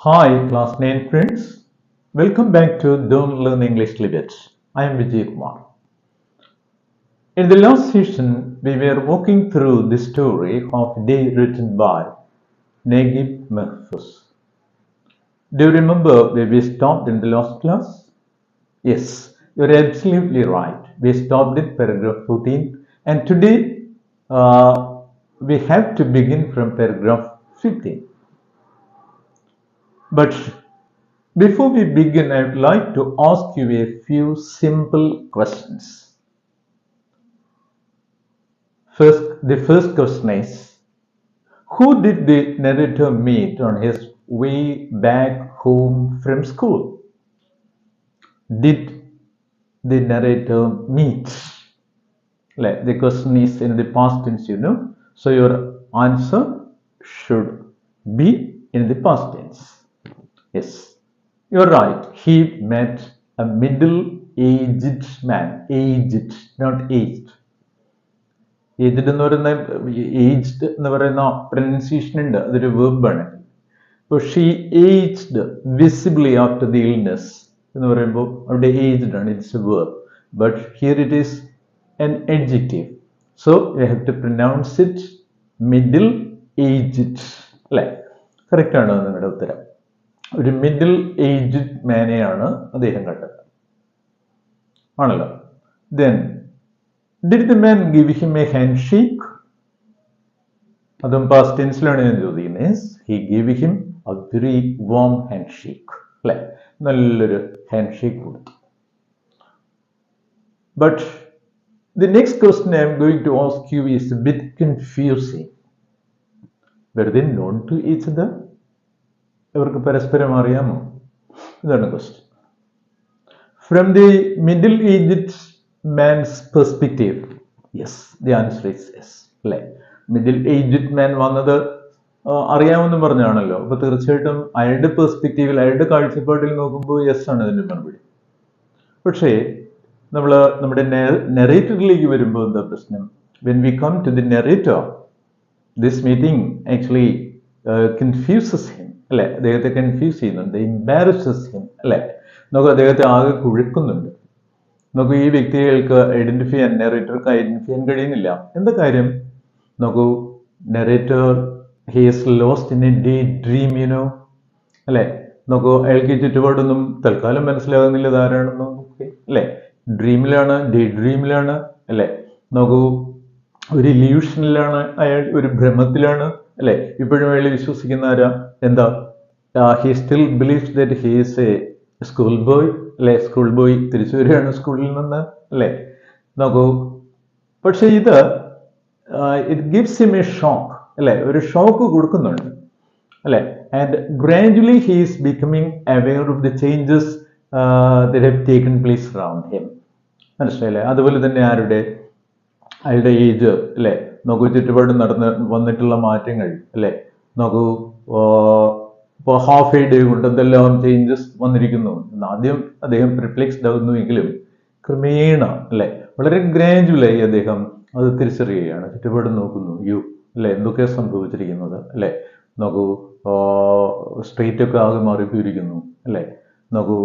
Hi, class 9 friends. Welcome back to Don't Learn English Libet. I am Vijay Kumar. In the last session, we were walking through the story of a day written by Naguib Mahfouz. Do you remember where we stopped in the last class? Yes, you're absolutely right. We stopped at paragraph 14, and today we have to begin from paragraph 15. But before we begin, I would like to ask you a few simple questions. The first question is, who did the narrator meet on his way back home from school? Did the narrator meet? Like the question is in the past tense, so your answer should be in the past tense. Yes, you're right. He met a middle-aged man. Aged, not aged. Aged എന്ന് പറയുന്ന aged എന്ന് പറയുന്ന pronunciation ഉണ്ട്, അതൊരു വേർബാണ്. അപ്പോൾ she aged visibly after the illness എന്ന് പറയുമ്പോൾ അവിടെ ഏജ്ഡ് ആണ്, it's A verb. But here it is an adjective, so you have to pronounce it middle aged. അല്ലേ? കറക്റ്റ് ആണോ നിങ്ങളുടെ ഉത്തരം? ഒരു മിഡിൽ ഏജ്ഡ് മാനെയാണ് അദ്ദേഹം കണ്ടത്, ആണല്ലോ. Then did the man give him a handshake? അതും past tenseലാണ് ഞാൻ ചോദിക്കുന്നത്. He gave him a very warm handshake. അല്ലേ? നല്ലൊരു ഹാൻഡ്ഷേക്ക് കൊടുത്തു. But the next question I am going to ask you is a bit confusing. Were they known to each other? ഇവർക്ക് പരസ്പരം അറിയാമോ? ഇതാണ് question. From the middle-aged man's perspective, yes, the answer is yes. അല്ലേ? Middle-aged മാൻ വന്നത് അറിയാമെന്ന് പറഞ്ഞാണല്ലോ. അപ്പൊ തീർച്ചയായിട്ടും അയാളുടെ പെർസ്പെക്റ്റീവിൽ, അയാളുടെ കാഴ്ചപ്പാടിൽ നോക്കുമ്പോൾ യെസ് ആണ് ഇതിന്റെ മറുപടി. പക്ഷേ നമ്മൾ നമ്മുടെ നെറേറ്ററിലേക്ക് വരുമ്പോൾ എന്താ പ്രശ്നം? When we come to the narrator, this meeting actually confuses him. അല്ലെ? അദ്ദേഹത്തെ കൺഫ്യൂസ് ചെയ്യുന്നുണ്ട്, എംബാരസസ് ഹിം. അല്ലെ? നമുക്ക് അദ്ദേഹത്തെ ആകെ കുഴക്കുന്നുണ്ട്. നമുക്ക് ഈ വ്യക്തികൾക്ക് നെറേറ്റർക്ക് ഐഡന്റിഫൈ ചെയ്യാൻ കഴിയുന്നില്ല. എന്താ കാര്യം? നോക്കൂ, narrator he is lost in A day dream, അല്ലെ? നോക്കൂ, അയാൾക്ക് ഈ ചുറ്റുപാടൊന്നും തൽക്കാലം മനസ്സിലാകുന്നില്ല ധാരാണെന്നും. അല്ലെ? ഡ്രീമിലാണ്, ഡേ ഡ്രീമിലാണ്. അല്ലെ? നോക്കൂ, ഒരു ഇല്യൂഷനിലാണ് അയാൾ, ഒരു ഭ്രമത്തിലാണ്. അല്ലെ? ഇപ്പോഴും അയാൾ വിശ്വസിക്കുന്ന ആരാ? എന്താ? He still believes that he is a school boy. അല്ലെ? സ്കൂൾ ബോയ് തിരിച്ചു വരികയാണ് സ്കൂളിൽ നിന്ന്. അല്ലെ? നോക്കൂ, പക്ഷെ ഇത് it gives him a shock. അല്ലെ? ഒരു ഷോക്ക് കൊടുക്കുന്നുണ്ട്. അല്ലെ? And gradually he is becoming aware of the changes that have taken place around him. മനസ്സിലായില്ലേ? അതുപോലെ തന്നെ അയാളുടെ ഏജ്, അല്ലെ? നോക്കൂ, ചുറ്റുപാട് വന്നിട്ടുള്ള മാറ്റങ്ങൾ. അല്ലെ? നോക്കൂ, ഇപ്പോൾ ഹാഫ് എ ഡേ കൊണ്ട് എന്തെല്ലാം ചേഞ്ചസ് വന്നിരിക്കുന്നു. ആദ്യം അദ്ദേഹം പെർപ്ലെക്സ്ഡ് ആകുന്നുവെങ്കിലും ക്രമേണ, അല്ലെ, വളരെ ഗ്രാജുവലായി അദ്ദേഹം അത് തിരിച്ചറിയുകയാണ്. ചുറ്റുപാട് നോക്കുന്നു, അല്ലെ, എന്തൊക്കെയാണ് സംഭവിച്ചിരിക്കുന്നത്. അല്ലെ? നോക്കൂ, സ്ട്രീറ്റ് ഒക്കെ ആകെ മാറിപ്പോയിരിക്കുന്നു. അല്ലെ? നോക്കൂ,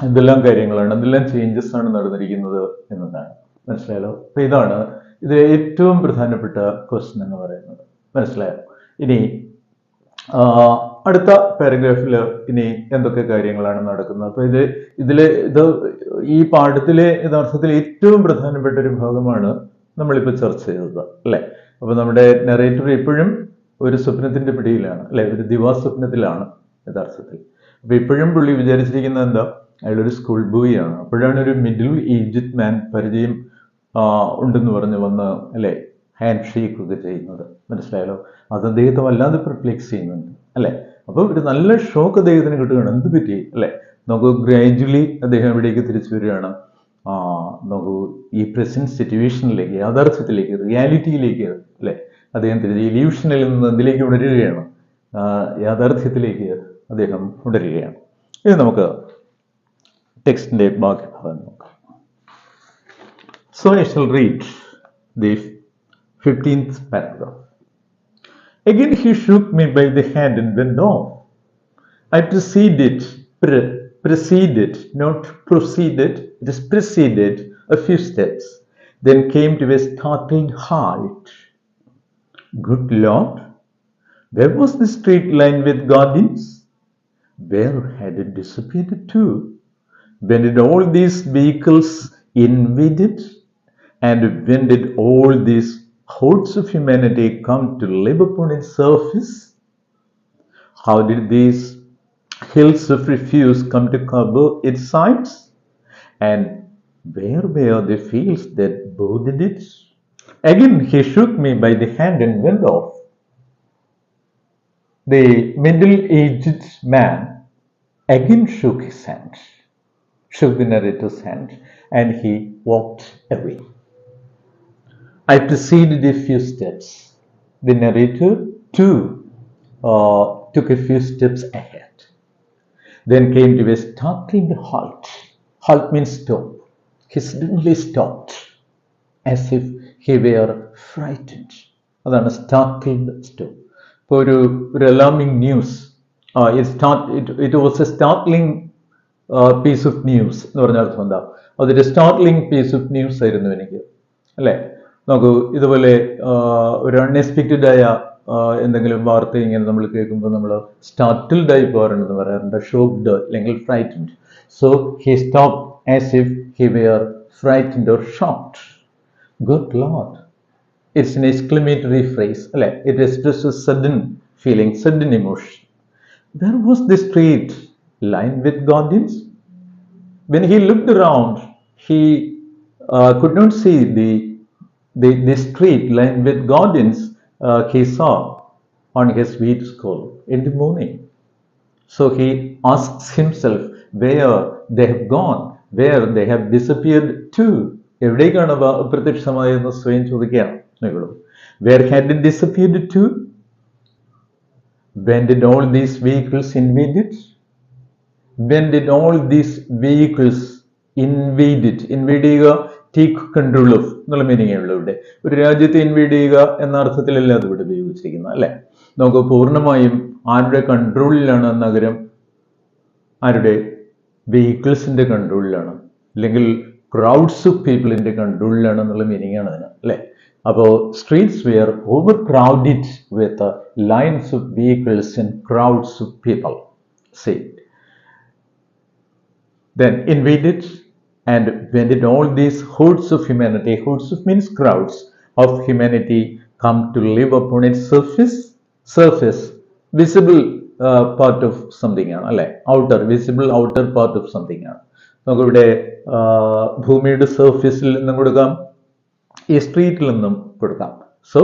എന്തെല്ലാം കാര്യങ്ങളാണ്, എന്തെല്ലാം ചേഞ്ചസ് ആണ് നടന്നിരിക്കുന്നത് എന്നതാണ്. മനസ്സിലായല്ലോ? അപ്പൊ ഇതാണ് ഇത് ഏറ്റവും പ്രധാനപ്പെട്ട ക്വസ്റ്റ്യൻ എന്ന് പറയുന്നത്. മനസ്സിലായോ? ഇനി അടുത്ത പാരഗ്രാഫിൽ ഇനി എന്തൊക്കെ കാര്യങ്ങളാണ് നടക്കുന്നത്? അപ്പൊ ഇത് ഈ പാഠത്തിലെ യഥാർത്ഥത്തിൽ ഏറ്റവും പ്രധാനപ്പെട്ട ഒരു ഭാഗമാണ് നമ്മളിപ്പോൾ ചർച്ച ചെയ്തത്. അല്ലെ? അപ്പൊ നമ്മുടെ നെറേറ്റർ എപ്പോഴും ഒരു സ്വപ്നത്തിന്റെ പിടിയിലാണ്. അല്ലെ? ഒരു ദിവാസ്വപ്നത്തിലാണ് യഥാർത്ഥത്തിൽ. അപ്പൊ ഇപ്പോഴും പുള്ളി വിചാരിച്ചിരിക്കുന്നത് എന്താ? അയാളൊരു സ്കൂൾ ബോയ് ആണ്. അപ്പോഴാണ് ഒരു മിഡിൽ ഏജ്ഡ് മാൻ പരിചയം ഉണ്ടെന്ന് പറഞ്ഞ് വന്ന്, അല്ലെ, ഹാൻഡ് ഷേക്ക് ഒക്കെ ചെയ്യുന്നത്. മനസ്സിലായാലോ? അത് അദ്ദേഹത്തെ വല്ലാതെ പെർപ്ലെക്സ് ചെയ്യുന്നുണ്ട്. അല്ലെ? അപ്പൊ ഒരു നല്ല ഷോക്ക് അദ്ദേഹത്തിന് കിട്ടുകയാണ്. എന്ത് പറ്റി? അല്ലെ? നമുക്ക് ഗ്രാജുവലി അദ്ദേഹം ഇവിടേക്ക് തിരിച്ചു വരികയാണ്. നോക്കൂ, ഈ പ്രസന്റ് സിറ്റുവേഷനിലേക്ക്, യാഥാർത്ഥ്യത്തിലേക്ക്, റിയാലിറ്റിയിലേക്ക്, അല്ലെ, അദ്ദേഹം തിരിച്ച് ഇല്യൂഷനിൽ നിന്ന് എന്തിലേക്ക് ഉണരുകയാണ്? യാഥാർത്ഥ്യത്തിലേക്ക് അദ്ദേഹം ഉണരുകയാണ്. ഇത് നമുക്ക് ടെക്സ്റ്റിന്റെ ബാക്കി ഭാഗം നോക്കാം. So I shall read the 15th paragraph. Again he shook me by the hand and went off. I preceded, not proceeded, it is preceded a few steps, then came to a startled halt. Good Lord, where was the street lined with gardens? Where had it disappeared to? When did all these vehicles invade it? And when did all these hordes of humanity come to live upon its surface? How did these hills of refuse come to cover its sides? And where were the fields that bordered it? Again he shook me by the hand and went off. The middle-aged man again shook his hand, shook the narrator's hand, and he walked away. I proceeded a few steps. The narrator, too, took a few steps ahead, then came to a startling halt. Halt means stop. He suddenly stopped as if he were frightened. അതാണ് startled stop. ഇപ്പോൾ ഒരു alarming news. It was a startling piece of news എന്ന് പറഞ്ഞ അർത്ഥം എന്താ? അതൊരു സ്റ്റാർട്ട്ലിംഗ് piece of news ആയിരുന്നു എനിക്ക്, അല്ലേ? നോക്കൂ, ഇതുപോലെ ഒരു അൺഎക്സ്പെക്റ്റഡ് ആയ എന്തെങ്കിലും വാർത്ത ഇങ്ങനെ നമ്മൾ കേൾക്കുമ്പോൾ നമ്മൾ സ്റ്റാർട്ടിൽഡ് ആയി പോകാറുണ്ടെന്ന് പറയാറുണ്ട്, ഷോക്ക്ഡ് അല്ലെങ്കിൽ frightened. So he stopped as if he were frightened or shocked. Good lord, it's an exclamatory phrase, അല്ലേ? It expresses sudden feeling, sudden emotion. Where was the street lined with gardens? When he looked around, he could not see the street lined with gardens he saw on his way to school in the morning. So he asks himself where they have gone, where they have disappeared to. എവിടേക്കാണ് അപ്രത്യക്ഷമായെന്ന് സ്വയം ചോദിക്കുകയാണ്. Where had it disappeared to? When did all these vehicles invade it? When did all these vehicles invade it? Invade ചെയ്യുക, take control of എന്നുള്ള meaning ഉള്ളൂ ഇവിടെ. ഒരു രാജ്യത്തെ inward ചെയ്യുക എന്ന അർത്ഥത്തിലല്ല അത് ഇവിടെ ഉപയോഗിച്ചിരിക്കുന്നത്, അല്ലേ? നമുക്ക് പൂർണ്ണമായും ആരുടെ കൺട്രോളിലാണ് നഗരം? ആരുടെ? വെഹിക്കിൾസിന്റെ കൺട്രോളിലാണ്, അല്ലെങ്കിൽ ക്രൗഡ്സ് ഓഫ് പീപ്പിളിന്റെ കൺട്രോളിലാണ് എന്നുള്ള മീനിങ് ആണ് അതിന്, അല്ലേ? അപ്പോൾ streets were over crowded with lines of vehicles and crowds of people. Say then invaded, and when did all these hordes of humanity, hordes of means crowds of humanity, come to live upon its surface, visible part of something ആണ്, അല്ലെ? Outer, visible outer part of something ആണ്. നമുക്കിവിടെ ഭൂമിയുടെ സർഫേസിൽ നിന്നും കൊടുക്കാം, ഈ സ്ട്രീറ്റിൽ നിന്നും കൊടുക്കാം. So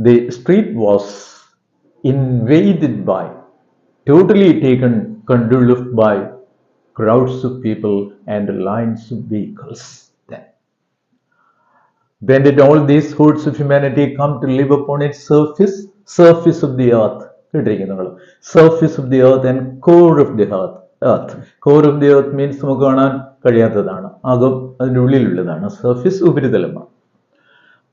the street was invaded by, totally taken control of by crowds of people and lines of vehicles. Then, when did all these hordes of humanity come to live upon its surface of the earth? Surface of the earth and core of the earth. Core of the earth means നമുക്ക് കാണാൻ കഴിയാത്തതാണ്, അകം അതിൻ്റെ ഉള്ളിലുള്ളതാണ്. Surface ഉപരിതലമാണ്.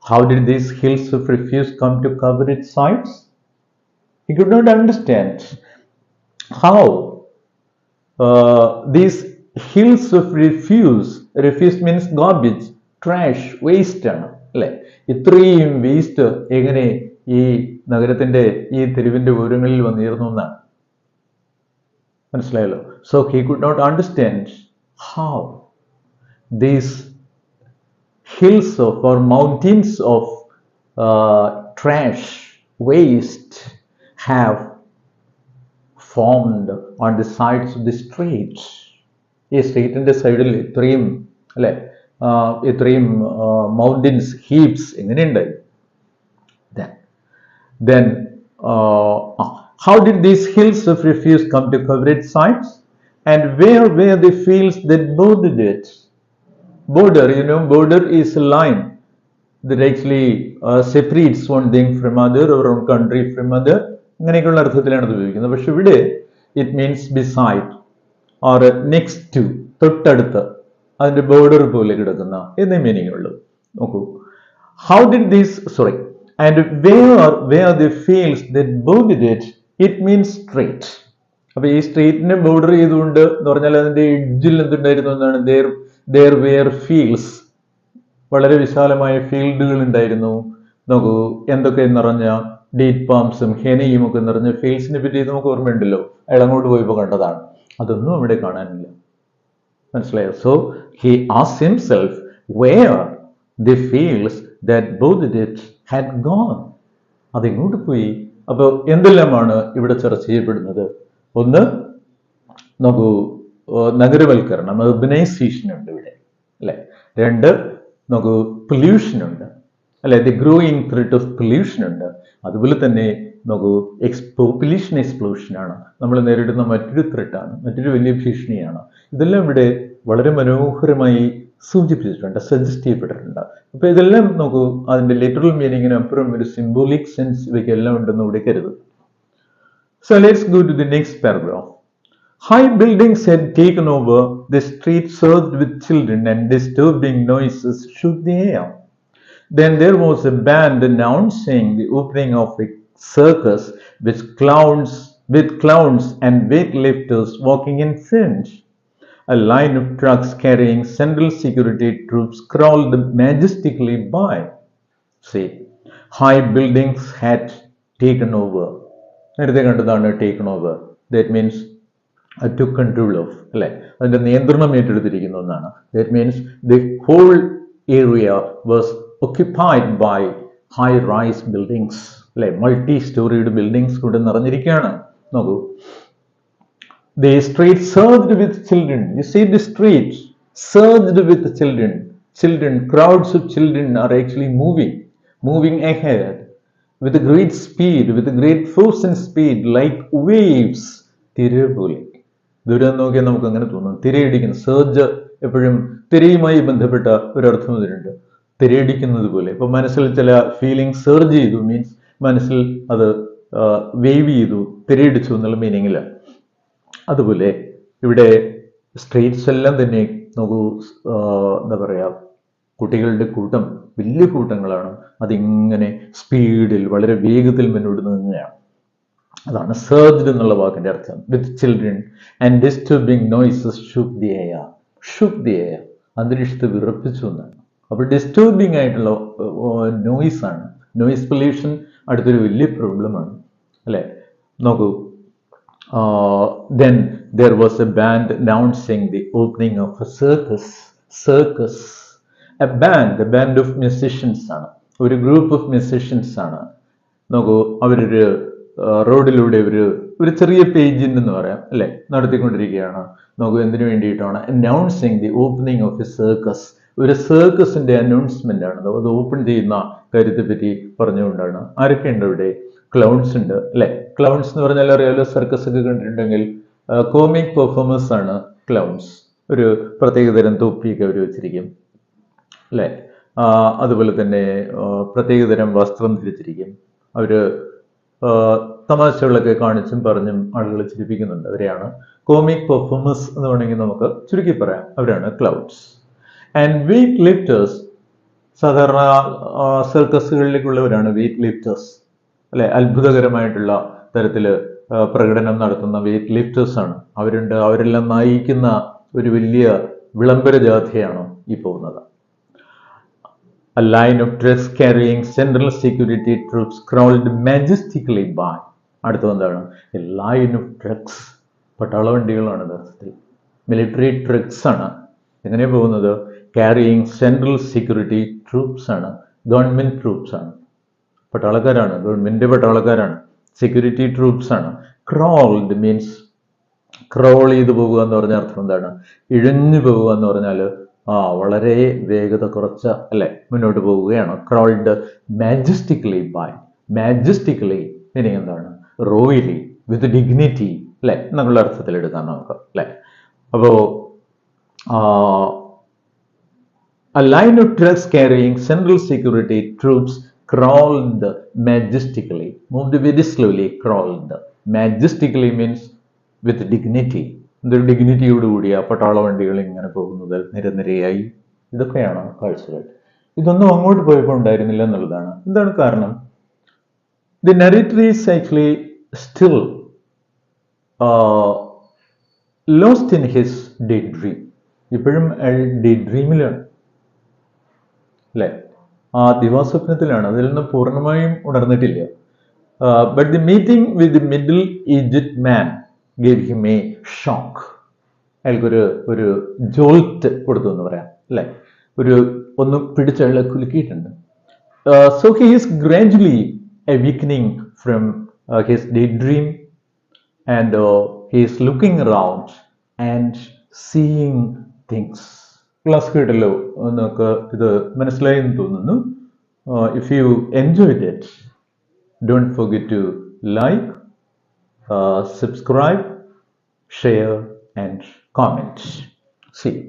How did these hills of refuse come to cover its sides? He could not understand how these hills of refuse means garbage, trash, waste ആണ്, അല്ലെ? ഇത്രയും waste എങ്ങനെ ഈ നഗരത്തിന്റെ ഈ തെരുവിന്റെ ഓരങ്ങളിൽ വന്നിരുന്നു എന്നാണ് മനസ്സിലായല്ലോ. So he could not understand how these hills of or mountains of trash, waste have formed on the sides of the streets. ഈ സ്ട്രീറ്റിന്റെ സൈഡിൽ ഇത്രയും, അല്ലെ, ഇത്രയും മൗണ്ടൻസ്, ഹീപ്സ് എങ്ങനെയുണ്ടായി? Then how did these hills of refuse come to cover its sides? And where were the fields that bordered it? Border, border is a line that actually separates one thing from other or one country from other. അങ്ങനെയൊക്കെയുള്ള അർത്ഥത്തിലാണ് അത് ഉപയോഗിക്കുന്നത്. പക്ഷെ ഇവിടെ it means beside or next to, തൊട്ടടുത്ത്, അതിന്റെ border പോലെ കിടക്കുന്ന എന്നേ മീനിങ് ഉള്ളൂ. നോക്കൂ, how did these and where the fields that bordered it, it means street. അപ്പൊ ഈ സ്ട്രീറ്റിനെ ബോർഡർ ചെയ്തുകൊണ്ട് എന്ന് പറഞ്ഞാൽ അതിന്റെ എഡ്ജിൽ എന്തുണ്ടായിരുന്നു എന്നാണ് there were fields, വളരെ വിശാലമായ ഫീൽഡുകൾ ഉണ്ടായിരുന്നു. നോക്കൂ, എന്തൊക്കെ നിറഞ്ഞ ഡേറ്റ് പാംസും ഹെനയും ഒക്കെ നിറഞ്ഞ ഫീൽഡ്സിനെ പറ്റി നമുക്ക് ഓർമ്മയുണ്ടല്ലോ, അയാൾ അങ്ങോട്ട് പോയപ്പോൾ കണ്ടതാണ്. അതൊന്നും അവിടെ കാണാനില്ല. മനസ്സിലായോ? So he asked himself where the fields that Bodhidharma had gone. അതെങ്ങോട്ട് പോയി? അപ്പോൾ എന്തെല്ലാമാണ് ഇവിടെ ചർച്ച ചെയ്യപ്പെടുന്നത്? ഒന്ന്, നോക്കൂ, നഗരവൽക്കരണം, അർബനൈസേഷൻ ഉണ്ട് ഇവിടെ, അല്ലെ? രണ്ട്, നോക്കൂ, പൊല്യൂഷൻ ഉണ്ട്, അല്ലെ? The growing threat of pollution ഉണ്ട്. അതുപോലെ തന്നെ നോക്കൂ, പോപ്പുലേഷൻ എക്സ്പ്ലോഷൻ ആണ് നമ്മൾ നേരിടുന്ന മറ്റൊരു ത്രെറ്റാണ്, മറ്റൊരു വലിയ ഭീഷണിയാണ്. ഇതെല്ലാം ഇവിടെ വളരെ മനോഹരമായി സൂചിപ്പിച്ചിട്ടുണ്ട്, സജസ്റ്റ് ചെയ്യപ്പെട്ടിട്ടുണ്ട്. അപ്പൊ ഇതെല്ലാം നോക്കൂ, അതിന്റെ ലിറ്ററൽ മീനിങ്ങിന് അപ്പുറം ഒരു സിംബോളിക് സെൻസ് ഇവയ്ക്കെല്ലാം ഉണ്ടെന്ന് ഇവിടെ കരുതും. So let's go to the next paragraph. High buildings had taken over, the street surged with children and disturbing noises shook the air. Then there was a band announcing the opening of a circus with clowns and weightlifters walking in front. A line of trucks carrying central security troops crawled majestically by. See, high buildings had taken over. നേരത്തെ കണ്ടതാണ് taken over. That means took control of, അല്ലെ? അതിന്റെ നിയന്ത്രണം ഏറ്റെടുത്തിരിക്കുന്നു എന്നാണ്. That means the whole area was occupied by high rise buildings, അല്ലെ? Multi storied buildings കൊണ്ട് നിറഞ്ഞിരിക്കുകയാണ്. നോക്കൂ, the street surged with children. You see the street surged with children, crowds of children are actually moving ahead with a great speed, with a great force and speed, like waves. തിര പോലെ. ദൂരം നോക്കിയാൽ നമുക്ക് അങ്ങനെ തോന്നും, തിരയടിക്കുന്നു. Surge എപ്പോഴും തിരയുമായി ബന്ധപ്പെട്ട ഒരർത്ഥം ഇതിനുണ്ട്, തിരയടിക്കുന്നത് പോലെ. ഇപ്പൊ മനസ്സിൽ ചില ഫീലിംഗ് സർജ് ചെയ്തു, മീൻസ് മനസ്സിൽ അത് വേവ് ചെയ്തു, തിരയടിച്ചു എന്നുള്ള മീനിങ്ങില്ല. അതുപോലെ ഇവിടെ സ്ട്രീറ്റ്സ് എല്ലാം തന്നെ നോക്കൂ, എന്താ പറയാ, കുട്ടികളുടെ കൂട്ടം, വലിയ കൂട്ടങ്ങളാണ്. അതിങ്ങനെ സ്പീഡിൽ, വളരെ വേഗത്തിൽ മുന്നോട്ട് നീങ്ങുകയാണ്. അതാണ് സർജ്ഡ് എന്നുള്ള വാക്കിന്റെ അർത്ഥം. With children and disturbing noises shook the air, അന്തരീക്ഷത്തെ വിറപ്പിച്ചു എന്നാണ്. അപ്പോൾ ഡിസ്റ്റർബിങ് ആയിട്ടുള്ള നോയ്സ് ആണ്. നോയ്സ് പൊല്യൂഷൻ അടുത്തൊരു വലിയ പ്രോബ്ലമാണ്, അല്ലെ? നോക്കൂ, then there was a band announcing the opening of a circus. A band of musicians ആണ്, ഒരു ഗ്രൂപ്പ് ഓഫ് മ്യൂസിഷ്യൻസ് ആണ്. നോക്കൂ, അവരൊരു റോഡിലൂടെ ഒരു ചെറിയ പേജിംഗ് എന്ന് പറയാം, അല്ലെ, നടത്തിക്കൊണ്ടിരിക്കുകയാണ്. നോക്കൂ, എന്തിനു വേണ്ടിയിട്ടാണ്? Announcing the opening of A circus. ഒരു സർക്കസിന്റെ അനൗൺസ്മെന്റ് ആണ്, അത് ഓപ്പൺ ചെയ്യുന്ന കാര്യത്തെ പറ്റി പറഞ്ഞുകൊണ്ടാണ്. ആരൊക്കെ ഉണ്ട് ഇവിടെ? ക്ലൗൺസ് ഉണ്ട്, അല്ലെ? ക്ലൗൺസ് എന്ന് പറഞ്ഞാൽ അറിയാലോ, സർക്കസ് ഒക്കെ കണ്ടിട്ടുണ്ടെങ്കിൽ കോമിക് പെർഫോമേഴ്സ് ആണ് ക്ലൗൺസ്. ഒരു പ്രത്യേകതരം തൊപ്പിയൊക്കെ അവർ വെച്ചിരിക്കും, അല്ലെ? അതുപോലെ തന്നെ പ്രത്യേകതരം വസ്ത്രം ധരിച്ചിരിക്കും. അവര് തമാശകളൊക്കെ കാണിച്ചും പറഞ്ഞും ആളുകളെ ചിരിപ്പിക്കുന്നുണ്ട്. അവരെയാണ് കോമിക് പെർഫോമേഴ്സ് എന്ന് വേണമെങ്കിൽ നമുക്ക് ചുരുക്കി പറയാം. അവരാണ് ക്ലൗഡ്സ്. ആൻഡ് വെയിറ്റ് ലിഫ്റ്റേഴ്സ്, സാധാരണ സർക്കസുകളിലേക്കുള്ളവരാണ് വെയിറ്റ് ലിഫ്റ്റേഴ്സ്, അല്ലെ? അത്ഭുതകരമായിട്ടുള്ള തരത്തില് പ്രകടനം നടത്തുന്ന വെയിറ്റ് ലിഫ്റ്റേഴ്സ് ആണ്. അവരുണ്ട്. അവരെല്ലാം നയിക്കുന്ന ഒരു വലിയ വിളംബര ജാഥയാണ് ഈ പോകുന്നത്. A line of trucks carrying central security troops crawled majestically by. അടുത്തത് എന്താണ്? A line of trucks, പട്ടാള വണ്ടികളാണ് യഥാർത്ഥത്തിൽ. മിലിറ്ററി ട്രക്സ് ആണ്. എങ്ങനെയാണ് പോകുന്നത്? ക്യാരിയിങ് സെൻട്രൽ സെക്യൂരിറ്റി ട്രൂപ്സ് ആണ്, ഗവൺമെന്റ് ട്രൂപ്സ് ആണ്, പട്ടാളക്കാരാണ്, ഗവൺമെന്റ് പട്ടാളക്കാരാണ്, സെക്യൂരിറ്റി ട്രൂപ്സ് ആണ്. ക്രോൾഡ് മീൻസ് ക്രോൾ ചെയ്ത് പോകുക എന്ന് പറഞ്ഞ അർത്ഥം എന്താണ്? ഇഴഞ്ഞു പോവുക എന്ന് പറഞ്ഞാൽ വളരെ വേഗത കുറച്ച, അല്ലെ, മുന്നോട്ട് പോവുകയാണ്. Crawled majestically by. Majestically meaning എന്താണ്? റോയലി, വിത്ത് ഡിഗ്നിറ്റി, അല്ലെ, എന്നുള്ള അർത്ഥത്തിൽ എടുക്കാം നമുക്ക്, അല്ലെ? അപ്പോ a line of trucks carrying central security troops crawled majestically, moved very slowly. Crawled majestically means with dignity. എന്തൊരു ഡിഗ്നിറ്റിയോടുകൂടി ആ പട്ടാള വണ്ടികൾ ഇങ്ങനെ പോകുന്നത് നിരനിരയായി. ഇതൊക്കെയാണ് കാഴ്ചകൾ. ഇതൊന്നും അങ്ങോട്ട് പോയപ്പോൾ ഉണ്ടായിരുന്നില്ല എന്നുള്ളതാണ്. എന്താണ് കാരണം? The narrator is actually still lost in his day dream. ഇപ്പോഴും അയാൾ ഡേ ഡ്രീമിലാണ്, അല്ലേ? ആ ദിവാസ്വപ്നത്തിലാണ്, അതിൽ നിന്ന് പൂർണ്ണമായും ഉണർന്നിട്ടില്ല. But the meeting with the middle Egypt man gave him a shock. അയാൾക്കൊരു ഒരു ജോൾട്ട് കൊടുത്തു എന്ന് പറയാം, അല്ലേ? ഒന്ന് പിടിച്ചയാളെ കുലുക്കിയിട്ടുണ്ട്. So he is gradually awakening from his daydream, and he is looking around and seeing things. Class കേട്ടല്ലോ, നമുക്ക് ഇത് മനസ്സിലായി എന്ന് തോന്നുന്നു. If you enjoyed it, don't forget to like, subscribe, share and comment. See you.